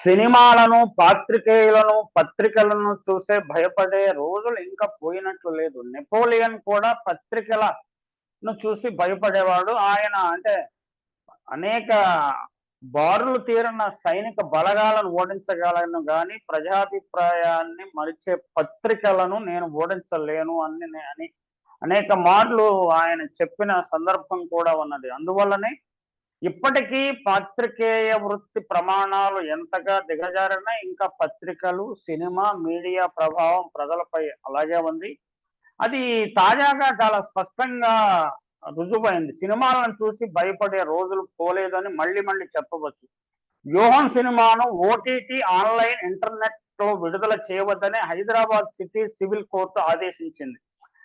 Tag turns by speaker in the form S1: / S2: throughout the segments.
S1: సినిమాలను, పాత్రికేయులను, పత్రికలను చూసే భయపడే రోజులు ఇంకా పోయినట్లు లేదు. నెపోలియన్ కూడా పత్రికలను చూసి భయపడేవాడు. ఆయన అంటే అనేక బారులు తీరిన సైనిక బలగాలను ఓడించగలను గానీ, ప్రజాభిప్రాయాన్ని మరిచే పత్రికలను నేను ఓడించలేను అని అనేక మార్లు ఆయన చెప్పిన సందర్భం కూడా ఉన్నది. అందువల్లనే ఇప్పటికీ పాత్రికేయ వృత్తి ప్రమాణాలు ఎంతగా దిగజారినా ఇంకా పత్రికలు, సినిమా, మీడియా ప్రభావం ప్రజలపై అలాగే ఉంది. అది తాజాగా చాలా స్పష్టంగా రుజువైంది. సినిమాలను చూసి భయపడే రోజులు పోలేదని మళ్ళీ మళ్ళీ చెప్పవచ్చు. 'వ్యూహం' సినిమాను ఓటీటీ, ఆన్‌లైన్, ఇంటర్నెట్‌లో విడుదల చేయవద్దని హైదరాబాద్ సిటీ సివిల్ కోర్టు ఆదేశించింది.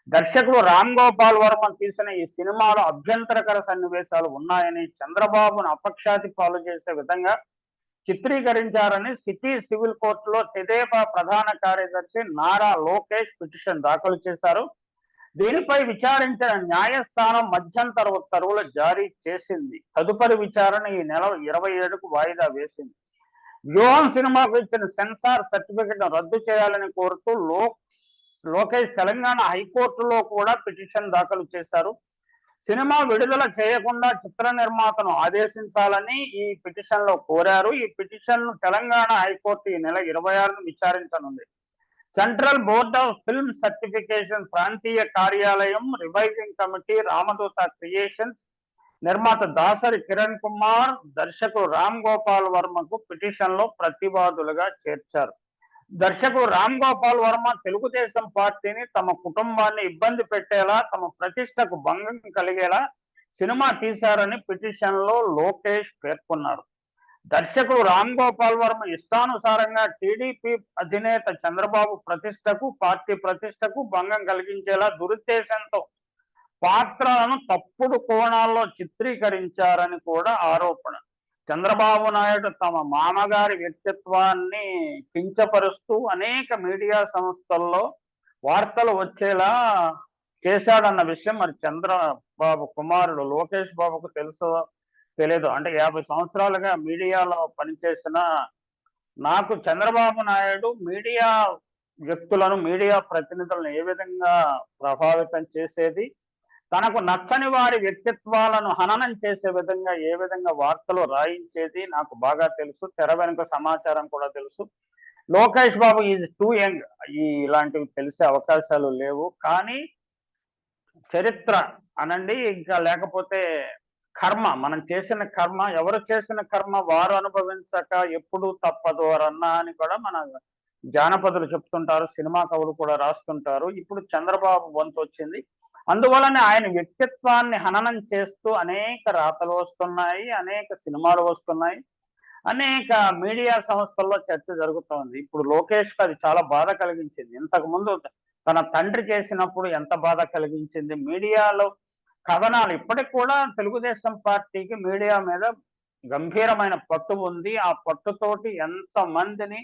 S1: దర్శకుడు రామ్ గోపాల్ వర్మ తీసిన ఈ సినిమాలో అభ్యంతరకర సన్నివేశాలు ఉన్నాయని, చంద్రబాబును అపఖ్యాతి పాలు చేసే విధంగా చిత్రీకరించారని సిటీ సివిల్ కోర్టులో తెదేపా ప్రధాన కార్యదర్శి నారా లోకేష్ పిటిషన్ దాఖలు చేశారు. దీనిపై విచారించిన న్యాయస్థానం మధ్యంతర ఉత్తర్వులు జారీ చేసింది. తదుపరి విచారణ ఈ నెల 27కు వాయిదా వేసింది. 'వ్యూహం' సినిమాకు ఇచ్చిన సెన్సార్ సర్టిఫికెట్ను రద్దు చేయాలని కోరుతూ లోకేష్ తెలంగాణ హైకోర్టులో కూడా పిటిషన్ దాఖలు చేశారు. సినిమా విడుదల చేయకుండా చిత్ర నిర్మాతను ఆదేశించాలని ఈ పిటిషన్లో కోరారు. ఈ పిటిషన్ను తెలంగాణ హైకోర్టు ఈ నెల 26న విచారించనుంది. Central board of film certification ప్రాంతీయ కార్యాలయం, రివైజింగ్ కమిటీ, రామదూత క్రియేషన్స్, నిర్మాత దాసరి కిరణ్ కుమార్, దర్శకుడు రామ్ గోపాల్ వర్మకు పిటిషన్లో ప్రతివాదులుగా చేర్చారు. దర్శకుడు రామ్ గోపాల్ వర్మ తెలుగుదేశం పార్టీని, తమ కుటుంబాన్ని ఇబ్బంది పెట్టేలా, తమ ప్రతిష్టకు భంగం కలిగేలా సినిమా తీశారని పిటిషన్లో లోకేష్ పేర్కొన్నారు. దర్శకుడు రామ్ గోపాల్ వర్మ ఇష్టానుసారంగా టీడీపీ అధినేత చంద్రబాబు ప్రతిష్టకు, పార్టీ ప్రతిష్టకు భంగం కలిగించేలా దురుద్దేశంతో పాత్రలను తప్పుడు కోణాల్లో చిత్రీకరించారని కూడా ఆరోపణ. చంద్రబాబు నాయుడు తమ మామగారి వ్యక్తిత్వాన్ని కించపరుస్తూ అనేక మీడియా సంస్థల్లో వార్తలు వచ్చేలా చేశాడన్న విషయం మరి చంద్రబాబు కుమారుడు లోకేష్ బాబుకు తెలుసో తెలియదు. అంటే 50 సంవత్సరాలుగా మీడియాలో పనిచేసిన నాకు చంద్రబాబు నాయుడు మీడియా వ్యక్తులను, మీడియా ప్రతినిధులను ఏ విధంగా ప్రభావితం చేసేది, తనకు నచ్చని వారి వ్యక్తిత్వాలను హననం చేసే విధంగా ఏ విధంగా వార్తలు రాయించేది నాకు బాగా తెలుసు. తెర వెనుక సమాచారం కూడా తెలుసు. Lokesh Babu is two young. ఇలాంటివి తెలిసే అవకాశాలు లేవు. కానీ చరిత్ర అనండి, ఇంకా లేకపోతే కర్మ, మనం చేసిన కర్మ, ఎవరు చేసిన కర్మ వారు అనుభవించక ఎప్పుడు తప్పదు అరన్నా అని కూడా మన జానపదులు చెప్తుంటారు, సినిమా కవులు కూడా రాస్తుంటారు. ఇప్పుడు చంద్రబాబు వంతు వచ్చింది. అందువలనే ఆయన వ్యక్తిత్వాన్ని హననం చేస్తూ అనేక రాతలు వస్తున్నాయి, అనేక సినిమాలు వస్తున్నాయి, అనేక మీడియా సంస్థల్లో చర్చ జరుగుతోంది. ఇప్పుడు లోకేష్కి అది చాలా బాధ కలిగించింది. ఇంతకు ముందు తన తండ్రి చేసినప్పుడు ఎంత బాధ కలిగించింది. మీడియాలో కథనాలు ఇప్పటికి కూడా తెలుగుదేశం పార్టీకి మీడియా మీద గంభీరమైన పట్టు ఉంది. ఆ పట్టుతోటి ఎంత మందిని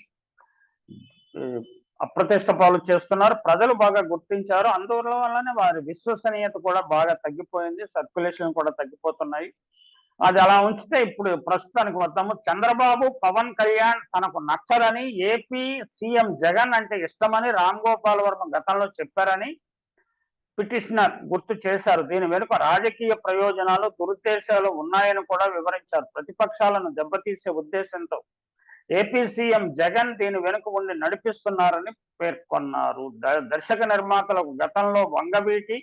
S1: అప్రతిష్ట పాలు చేస్తున్నారు. ప్రజలు బాగా గుర్తించారు. అందువల్లనే వారి విశ్వసనీయత కూడా బాగా తగ్గిపోయింది. సర్క్యులేషన్ కూడా తగ్గిపోతున్నాయి. అది అలా ఉంచితే ఇప్పుడు ప్రస్తుతానికి వద్దాము. చంద్రబాబు, పవన్ కళ్యాణ్ తనకు నచ్చదని, ఏపీ సీఎం జగన్ అంటే ఇష్టమని రామ్ గోపాల్ వర్మ గతంలో చెప్పారని పిటిషనర్ గుర్తు చేశారు. దీని వెనుక రాజకీయ ప్రయోజనాలు, దురుద్దేశాలు ఉన్నాయని కూడా వివరించారు. ప్రతిపక్షాలను దెబ్బతీసే ఉద్దేశంతో ఏపీ సీఎం జగన్ దీని వెనుక ఉండి నడిపిస్తున్నారని పేర్కొన్నారు. దర్శక నిర్మాతలకు గతంలో వంగవీటి,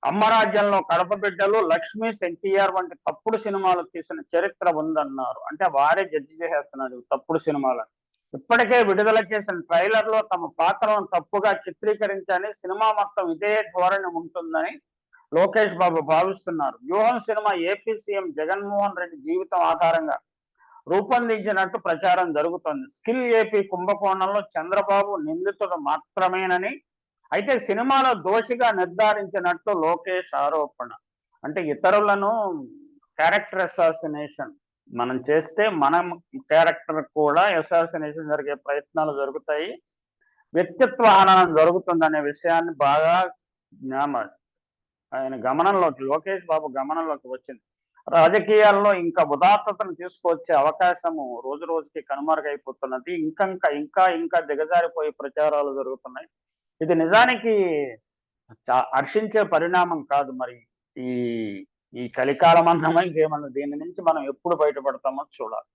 S1: అమ్మరాజ్యంలో కడప బిడ్డలు, లక్ష్మీస్, ఎన్టీఆర్ వంటి తప్పుడు సినిమాలు తీసిన చరిత్ర ఉందన్నారు. అంటే వారే జడ్జి చేసేస్తున్నారు తప్పుడు సినిమాలను. ఇప్పటికే విడుదల చేసిన ట్రైలర్లో తమ పాత్రలను తప్పుగా చిత్రీకరించని, సినిమా మొత్తం ఇదే ధోరణి ఉంటుందని లోకేష్ బాబు భావిస్తున్నారు. 'వ్యూహం' cinema AP CM Jaganmohan Reddy జీవితం ఆధారంగా రూపొందించినట్టు ప్రచారం జరుగుతోంది. స్కిల్ ఏపీ కుంభకోణంలో చంద్రబాబు నిందితుడు మాత్రమేనని, అయితే సినిమాలో దోషిగా నిర్ధారించినట్టు లోకేష్ ఆరోపణ. అంటే ఇతరులను క్యారెక్టర్ అసాసినేషన్ మనం చేస్తే మనం క్యారెక్టర్ కూడా అసాసినేషన్ జరిగే ప్రయత్నాలు జరుగుతాయి, వ్యక్తిత్వ హననం జరుగుతుందనే విషయాన్ని బాగా ఆయన గమనంలోకి, లోకేష్ బాబు గమనంలోకి వచ్చింది. రాజకీయాల్లో ఇంకా ఉదాత్తతను తీసుకొచ్చే అవకాశము రోజు రోజుకి కనుమరుగైపోతున్నది. ఇంకా దిగజారిపోయే ప్రచారాలు జరుగుతున్నాయి. ఇది నిజానికి హర్షించే పరిణామం కాదు మరి. ఈ ఈ కలికాలం అన్నామా ఇంకేమన్నా దీని నుంచి మనం ఎప్పుడు బయటపడతామో చూడాలి.